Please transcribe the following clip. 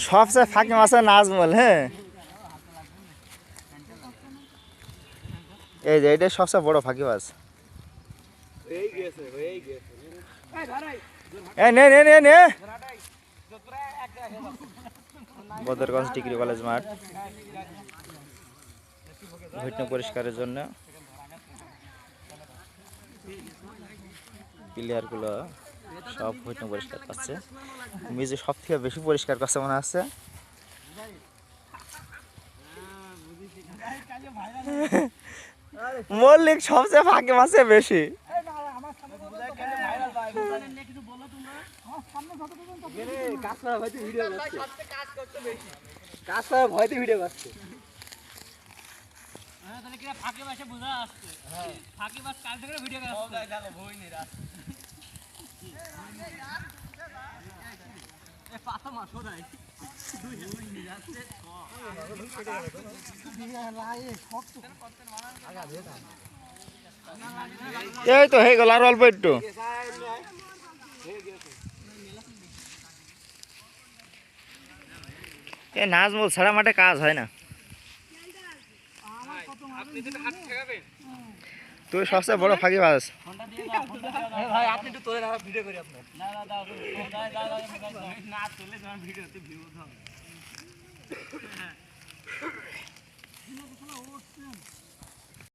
সবচেয়ে ফাঁকি মাছের নাজমল। হ্যাঁ, এই যে এটা সবচেয়ে বড় ফাঁকি মাছ। নে নে নে নে বদরগঞ্জ ডিগ্রি কলেজ মাঠ ভুট্টা পরিষ্কারের জন্য প্লেয়ারগুলো সব ভুট্টা পরিষ্কার করছে। মিজু সব থেকে বেশি পরিষ্কার করছে মনে হচ্ছে। মল্লিক সবচেয়ে ফাঁকি মাছে বেশি। ভয়তে ভিডিও করছে। ফাঁকি মাসে বোঝা আসছে, ফাঁকি মাছ কাল থেকে ভিডিও পাতা মাছ ওরাই এই তো হয়ে গেল আর অল্প একটু। এ নাজমল ছাড়া মাঠে কাজ হয় না। তুই সবচেয়ে বড় ফাঁকি মাছ। ভাই আপনি একটু তোলেন, ভিডিও করি আপনার। না তুলে তোমার ভিডিওতে ভিউ দাও।